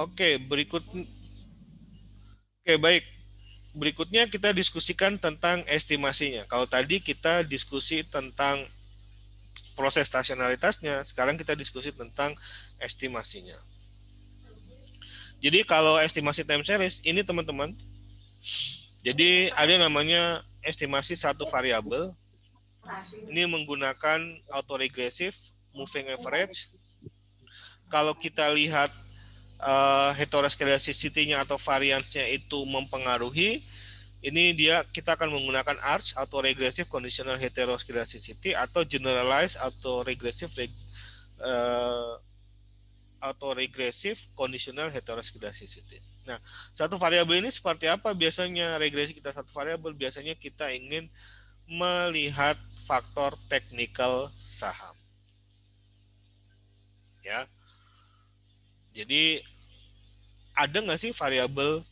Oke, oke, baik. Berikutnya kita diskusikan tentang estimasinya. Kalau tadi kita diskusi tentang proses stasionaritasnya, sekarang kita diskusi tentang estimasinya. Jadi kalau estimasi time series ini teman-teman, jadi ada namanya estimasi satu variabel. Ini menggunakan autoregressive moving average. Kalau kita lihat heteroscedasticity-nya atau variance-nya itu mempengaruhi, ini kita akan menggunakan ARCH atau regressive conditional heteroscedasticity atau generalized atau regressive conditional heteroscedasticity. Nah, satu variabel ini seperti apa biasanya regresi kita satu variabel? Biasanya kita ingin melihat faktor teknikal saham. Ya, jadi ada nggak sih variabel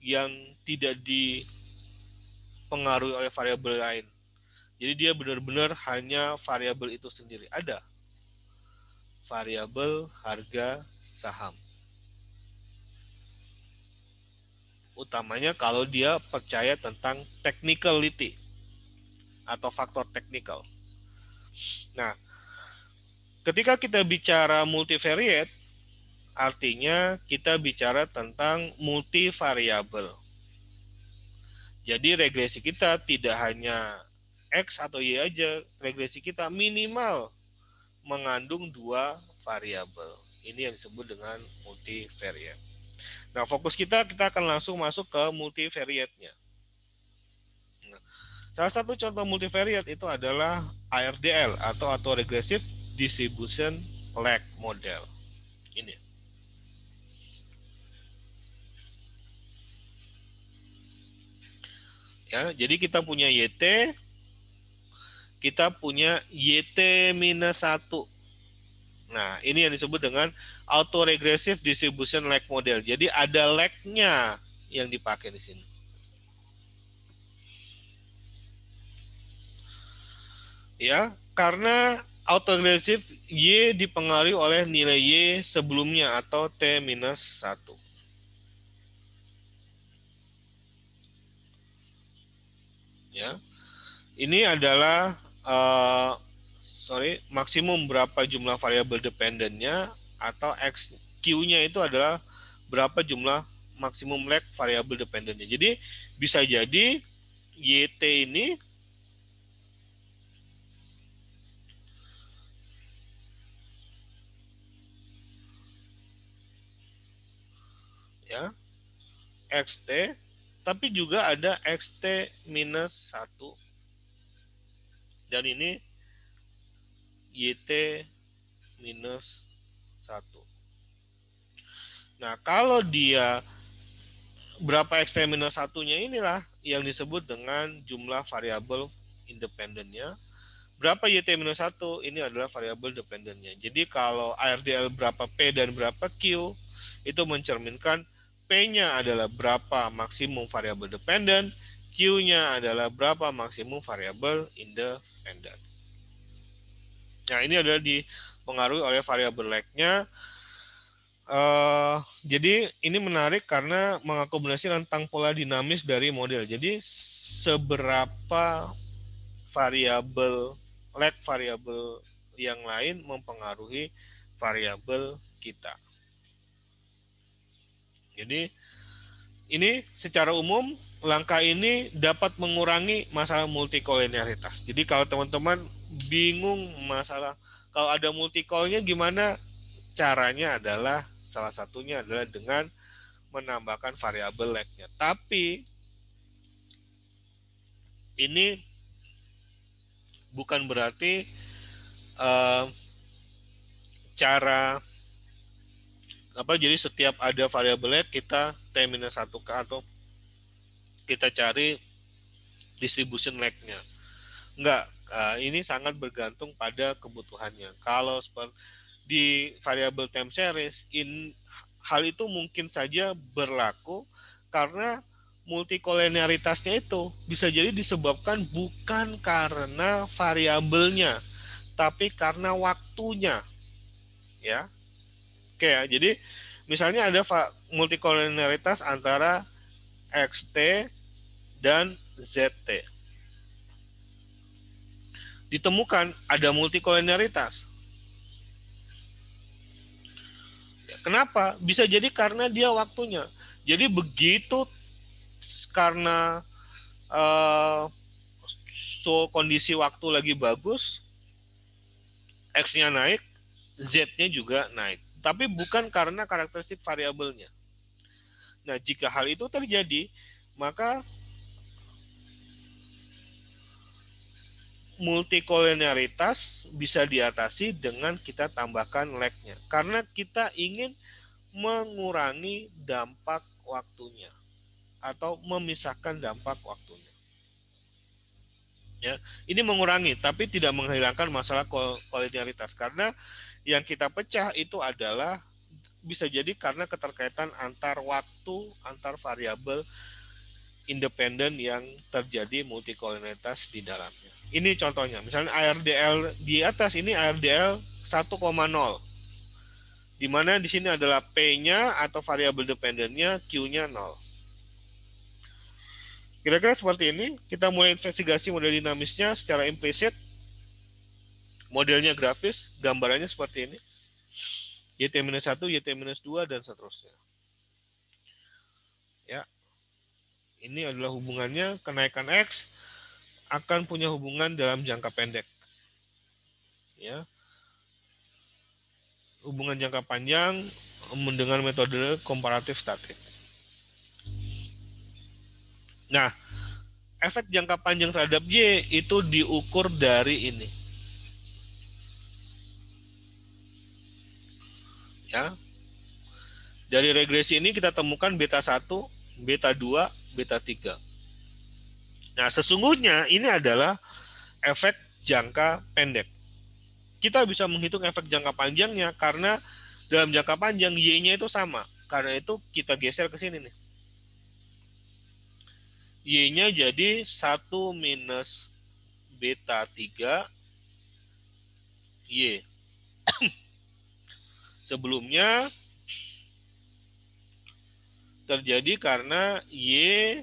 yang tidak dipengaruhi oleh variabel lain? Jadi dia benar-benar hanya variabel itu sendiri. Ada variabel harga saham. Utamanya kalau dia percaya tentang technicality atau faktor teknikal. Nah, ketika kita bicara multivariate, artinya kita bicara tentang multivariabel. Jadi regresi kita tidak hanya X atau Y aja, regresi kita minimal mengandung dua variabel. Ini yang disebut dengan multivariate. Nah, fokus kita akan langsung masuk ke multivariate-nya. Nah, salah satu contoh multivariate itu adalah ARDL atau Autoregressive Distribution Lag Model. Ini. Ya, jadi kita punya YT, kita punya YT-1. Nah, ini yang disebut dengan Autoregressive Distribution Lag Model. Jadi ada lag-nya yang dipakai di sini. Ya, karena autoagresif Y dipengaruhi oleh nilai Y sebelumnya atau T-1. Ya. Ini adalah maksimum berapa jumlah variabel dependennya atau XQ-nya itu adalah berapa jumlah maksimum lag variabel dependennya. Jadi bisa jadi YT ini ya XT, tapi juga ada XT-1 dan ini YT-1. Nah, kalau dia berapa XT-1-nya inilah yang disebut dengan jumlah variabel independennya. Berapa YT-1 ini adalah variabel dependennya. Jadi kalau ARDL berapa P dan berapa Q, itu mencerminkan P-nya adalah berapa maksimum variabel dependen, Q-nya adalah berapa maksimum variabel independen. Nah, ini adalah dipengaruhi oleh variabel lag-nya. Jadi ini menarik karena mengakomodasi rentang pola dinamis dari model. Jadi seberapa variabel variabel yang lain mempengaruhi variabel kita. Jadi ini secara umum langkah ini dapat mengurangi masalah multikolonialitas. Jadi kalau teman-teman bingung masalah kalau ada multikolnya gimana, caranya adalah salah satunya adalah dengan menambahkan variabel lag-nya. Tapi ini bukan berarti uh, cara jadi setiap ada variabel lag kita T-1 atau kita cari distribution lag-nya. Enggak, ini sangat bergantung pada kebutuhannya. Kalau di variabel time series, hal itu mungkin saja berlaku karena multikolonialitasnya itu bisa jadi disebabkan bukan karena variabelnya, tapi karena waktunya, ya. Oke ya, jadi Misalnya ada multikolonialitas antara XT dan ZT. Ditemukan ada multikolonialitas. Kenapa? Bisa jadi karena dia waktunya. Jadi begitu karena uh, kondisi waktu lagi bagus, X-nya naik, Z-nya juga naik. Tapi bukan karena karakteristik variabelnya. Nah, jika hal itu terjadi, maka multikolonialitas bisa diatasi dengan kita tambahkan lag-nya. Karena kita ingin mengurangi dampak waktunya atau memisahkan dampak waktunya. Ya, ini mengurangi tapi tidak menghilangkan masalah kolonialitas karena yang kita pecah itu adalah bisa jadi karena keterkaitan antar waktu, antar variabel independen yang terjadi multikolonialitas di dalamnya. Ini contohnya, misalnya ARDL di atas ini ARDL 1,0, di mana di sini adalah P-nya atau variabel dependennya, Q-nya 0. Kira-kira seperti ini, kita mulai investigasi model dinamisnya secara implisit. Modelnya grafis, gambarannya seperti ini. YT-1, YT-2, dan seterusnya. Ya, ini adalah hubungannya, kenaikan X akan punya hubungan dalam jangka pendek. Ya, hubungan jangka panjang dengan metode komparatif statik. Nah, efek jangka panjang terhadap Y itu diukur dari ini. Ya. Dari regresi ini kita temukan beta 1, beta 2, beta 3. Nah, sesungguhnya ini adalah efek jangka pendek. Kita bisa menghitung efek jangka panjangnya karena dalam jangka panjang Y-nya itu sama. Karena itu kita geser ke sini nih. Y-nya jadi 1 minus beta 3 Y. Sebelumnya terjadi karena Y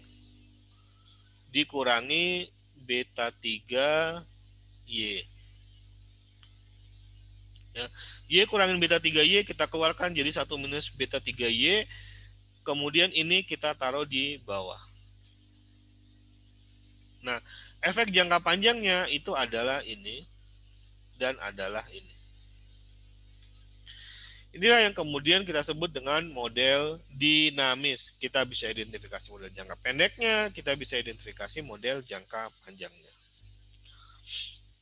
dikurangi beta 3 Y. Ya. Y kurangin beta 3Y kita keluarkan jadi 1 minus beta 3Y. Kemudian ini kita taruh di bawah. Nah, efek jangka panjangnya itu adalah ini dan adalah ini. Inilah yang kemudian kita sebut dengan model dinamis. Kita bisa identifikasi model jangka pendeknya, kita bisa identifikasi model jangka panjangnya.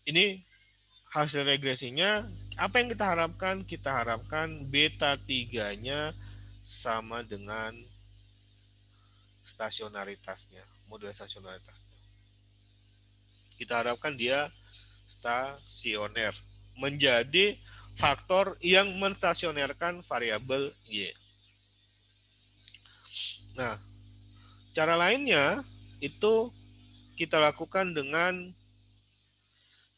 Ini hasil regresinya. Apa yang kita harapkan? Kita harapkan beta 3-nya sama dengan stasionaritasnya, model stasionaritasnya. Kita harapkan dia stasioner, menjadi faktor yang menstasionerkan variabel Y. Nah, cara lainnya itu kita lakukan dengan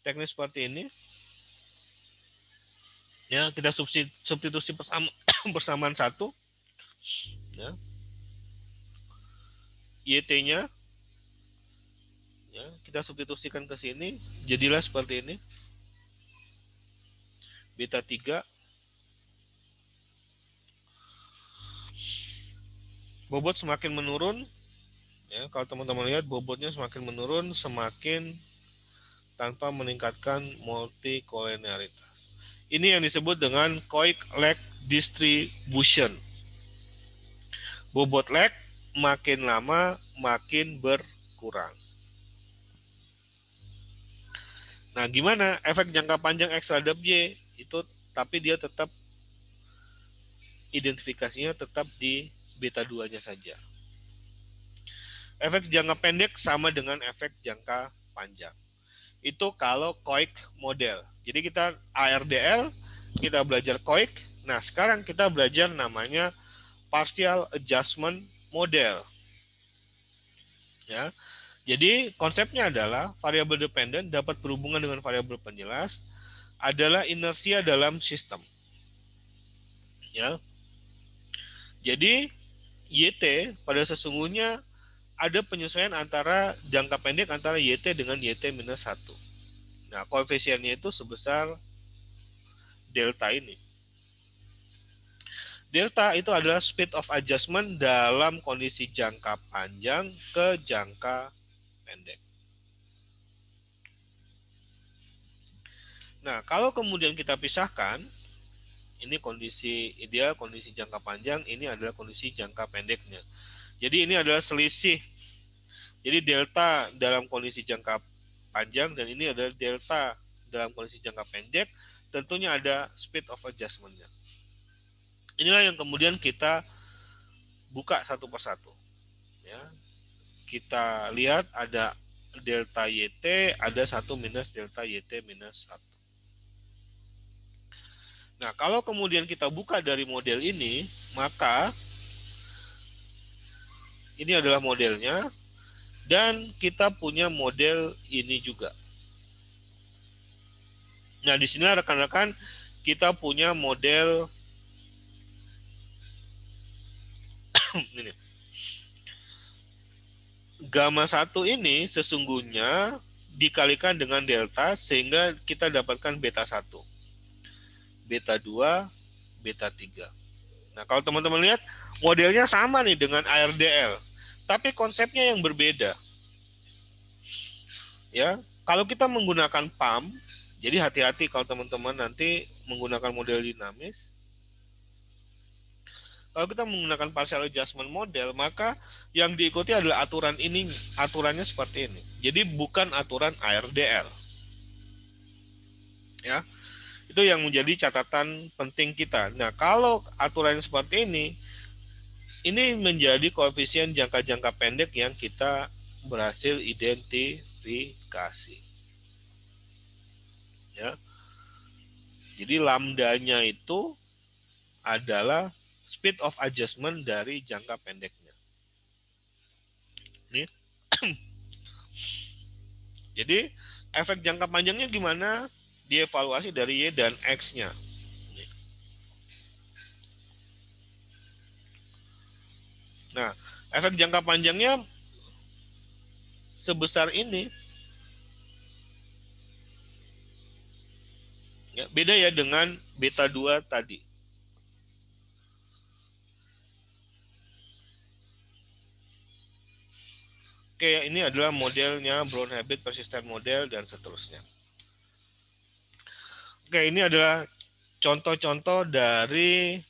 teknik seperti ini. Ya, kita substitusi persamaan 1. Ya. YT-nya ya, kita substitusikan ke sini, jadilah seperti ini. Beta 3 bobot semakin menurun. Ya, kalau teman-teman lihat bobotnya semakin menurun semakin tanpa meningkatkan multikolonialitas. Ini yang disebut dengan Coik-Lag distribution. Bobot lag makin lama makin berkurang. Nah, gimana efek jangka panjang X terhadap Y itu, tapi dia tetap identifikasinya tetap di beta 2-nya saja. Efek jangka pendek sama dengan efek jangka panjang. Itu kalau Coik model. Jadi kita ARDL, kita belajar Coik. Nah, sekarang kita belajar namanya partial adjustment model. Ya. Jadi konsepnya adalah variabel dependen dapat berhubungan dengan variabel penjelas adalah inersia dalam sistem. Ya. Jadi YT pada sesungguhnya ada penyesuaian antara jangka pendek antara YT dengan YT minus 1. Nah, koefisiennya itu sebesar delta ini. Delta itu adalah speed of adjustment dalam kondisi jangka panjang ke jangka pendek. Nah, kalau kemudian kita pisahkan, ini kondisi ideal, kondisi jangka panjang, ini adalah kondisi jangka pendeknya. Jadi ini adalah selisih. Jadi delta dalam kondisi jangka panjang dan ini adalah delta dalam kondisi jangka pendek, tentunya ada speed of adjustment-nya. Inilah yang kemudian kita buka satu persatu. Ya, kita lihat ada delta YT, ada 1 minus delta YT minus 1. Nah, kalau kemudian kita buka dari model ini, maka ini adalah modelnya, dan kita punya model ini juga. Nah, di sini rekan-rekan kita punya model ini. Gamma 1 ini sesungguhnya dikalikan dengan delta sehingga kita dapatkan beta 1, beta 2, beta 3. Nah, kalau teman-teman lihat modelnya sama nih dengan ARDL, tapi konsepnya yang berbeda. Ya, kalau kita menggunakan PAM, jadi hati-hati kalau teman-teman nanti menggunakan model dinamis. Kalau kita menggunakan partial adjustment model, maka yang diikuti adalah aturan ini, aturannya seperti ini. Jadi bukan aturan ARDL. Ya, itu yang menjadi catatan penting kita. Nah, kalau aturan seperti ini menjadi koefisien jangka-jangka pendek yang kita berhasil identifikasi. Ya, jadi lambdanya itu adalah speed of adjustment dari jangka pendeknya. Nih. Jadi efek jangka panjangnya gimana? Dievaluasi dari Y dan X-nya. Nah, efek jangka panjangnya sebesar ini. Ya, beda ya dengan beta 2 tadi. Oke, ini adalah modelnya Brown-Habit persistent model dan seterusnya. Oke, ini adalah contoh-contoh dari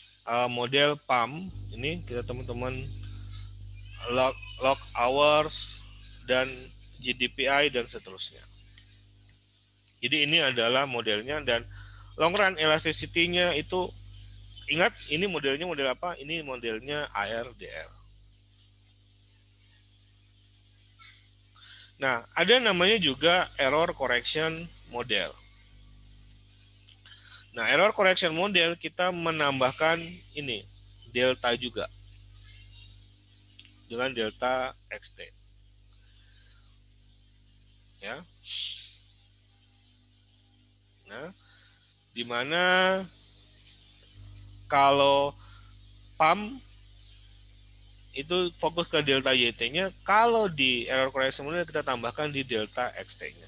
model PAM. Ini kita teman-teman log hours dan GDPI dan seterusnya. Jadi ini adalah modelnya, dan long run elasticity-nya itu, ingat ini modelnya model apa? Ini modelnya ARDL. Nah, ada namanya juga error correction model. Nah, error correction model kita menambahkan ini delta juga dengan delta XT. Ya. Nah, di mana kalau PAM itu fokus ke delta YT-nya, kalau di error correction model kita tambahkan di delta XT-nya.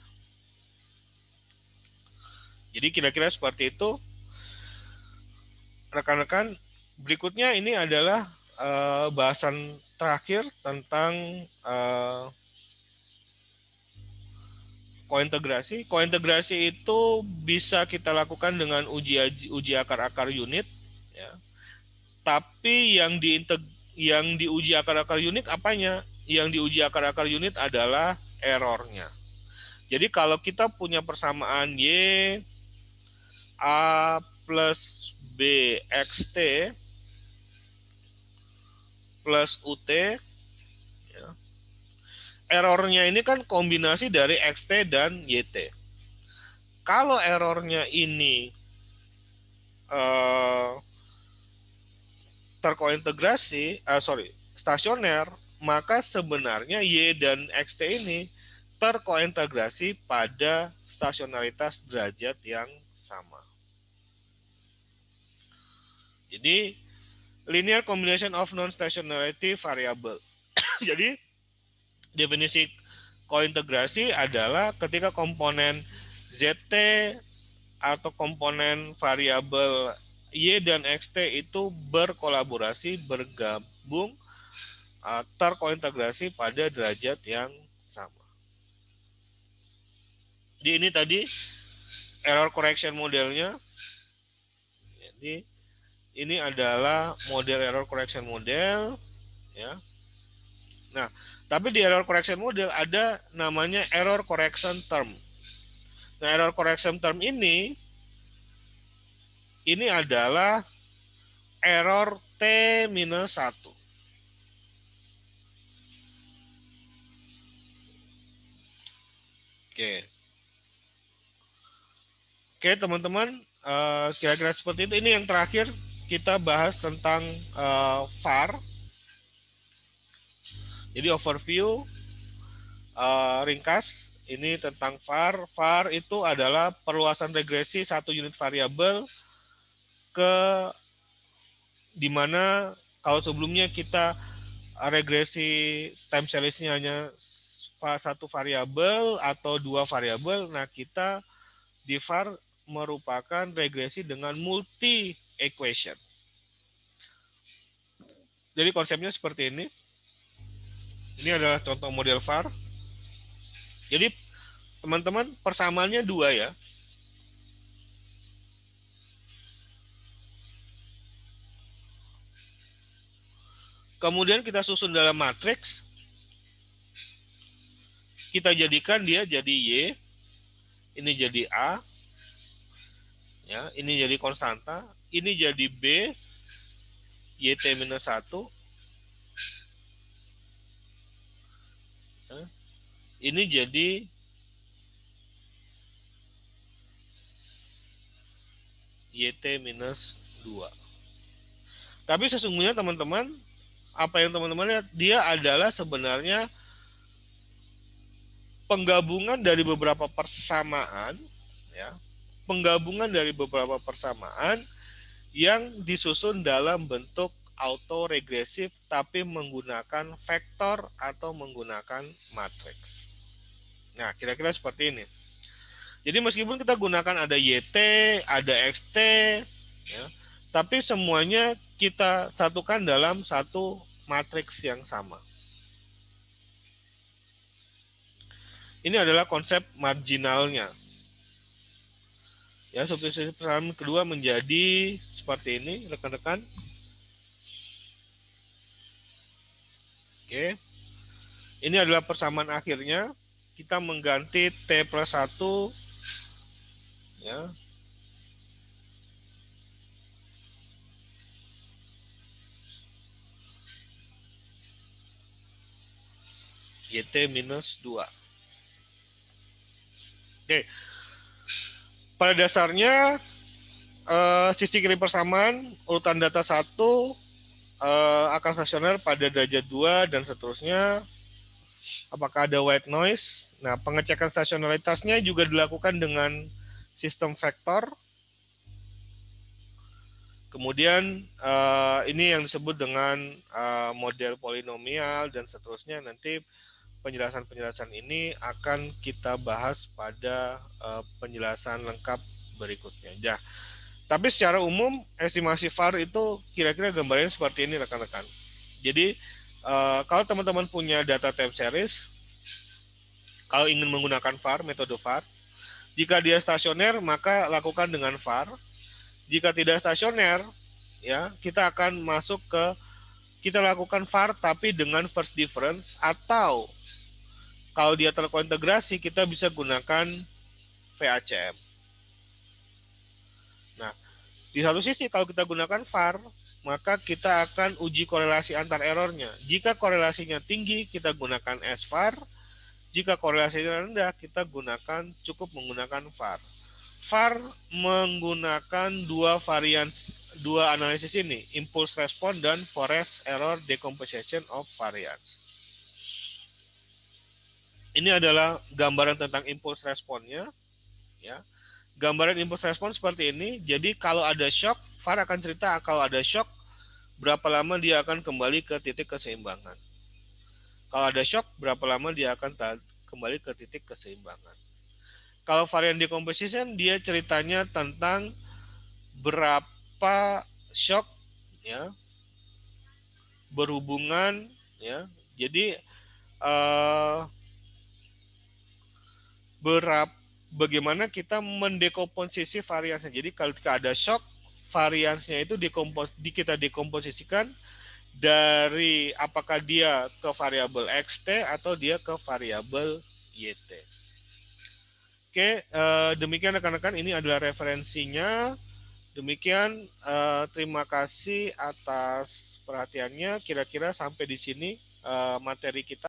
Jadi kira-kira seperti itu. Rekan-rekan, berikutnya ini adalah bahasan terakhir tentang kointegrasi. Kointegrasi itu bisa kita lakukan dengan uji akar-akar unit, ya. Tapi yang diuji akar-akar unit apanya? Yang diuji akar-akar unit adalah errornya. Jadi kalau kita punya persamaan Y A plus B XT plus UT, ya, errornya ini kan kombinasi dari XT dan YT. Kalau errornya ini terkointegrasi, stasioner, maka sebenarnya Y dan XT ini terkointegrasi pada stasionaritas derajat yang sama. Jadi linear combination of non-stationarity variable. Jadi definisi kointegrasi adalah ketika komponen ZT atau komponen variabel Y dan XT itu berkolaborasi, bergabung, terkointegrasi pada derajat yang sama. Jadi ini tadi error correction modelnya. Jadi ini adalah model error correction model, ya. Nah, tapi di error correction model ada namanya error correction term. Nah, error correction term ini adalah error T-1. Oke. Oke, teman-teman, kira-kira seperti itu. Ini yang terakhir kita bahas tentang VAR. Jadi overview ringkas ini tentang VAR. VAR itu adalah perluasan regresi satu unit variabel ke dimana kalau sebelumnya kita regresi time series-nya hanya satu variabel atau dua variabel, nah kita di VAR merupakan regresi dengan multi equation. Jadi konsepnya seperti ini. Ini adalah contoh model VAR. Jadi teman-teman persamaannya dua ya. Kemudian kita susun dalam matriks. Kita jadikan dia jadi Y. Ini jadi A. Ya, ini jadi konstanta. Ini jadi B. YT-1. Ya, ini jadi YT-2. Tapi sesungguhnya teman-teman, apa yang teman-teman lihat, dia adalah sebenarnya penggabungan dari beberapa persamaan, ya, penggabungan dari beberapa persamaan yang disusun dalam bentuk autoregresif tapi menggunakan vektor atau menggunakan matriks. Nah, kira-kira seperti ini. Jadi meskipun kita gunakan ada YT, ada XT, ya, tapi semuanya kita satukan dalam satu matriks yang sama. Ini adalah konsep marginalnya. Ya, substitusi persamaan kedua menjadi seperti ini, rekan-rekan. Oke. Ini adalah persamaan akhirnya. Kita mengganti T plus 1, ya. YT-2. Oke. Pada dasarnya sisi kiri persamaan urutan data 1 akan stasioner pada derajat 2 dan seterusnya. Apakah ada white noise? Nah, pengecekan stasionaritasnya juga dilakukan dengan sistem vektor. Kemudian ini yang disebut dengan model polinomial dan seterusnya. Nanti penjelasan-penjelasan ini akan kita bahas pada penjelasan lengkap berikutnya. Ya. Tapi secara umum estimasi VAR itu kira-kira gambarnya seperti ini rekan-rekan. Jadi kalau teman-teman punya data time series, kalau ingin menggunakan VAR, metode VAR, jika dia stasioner maka lakukan dengan VAR. Jika tidak stasioner, ya kita akan masuk ke kita lakukan VAR tapi dengan first difference, atau kalau dia terkointegrasi kita bisa gunakan VACM. Nah, di satu sisi kalau kita gunakan VAR, maka kita akan uji korelasi antar errornya. Jika korelasinya tinggi, kita gunakan SVAR. Jika korelasinya rendah, kita cukup menggunakan VAR. VAR menggunakan dua analisis ini, impulse response dan forest error decomposition of variance. Ini adalah gambaran tentang impulse response-nya, ya. Gambaran impulse response seperti ini. Jadi kalau ada shock, VAR akan cerita kalau ada shock, berapa lama dia akan kembali ke titik keseimbangan. Kalau ada shock, berapa lama dia akan kembali ke titik keseimbangan. Kalau varian decomposition, dia ceritanya tentang berapa shock ya berhubungan ya. Jadi berapa bagaimana kita mendekomposisi variannya. Jadi kalau ada shock, variannya itu kita dekomposisikan dari apakah dia ke variabel xt atau dia ke variabel yt. Oke, demikian rekan-rekan, ini adalah referensinya. Demikian, terima kasih atas perhatiannya. Kira-kira sampai di sini materi kita.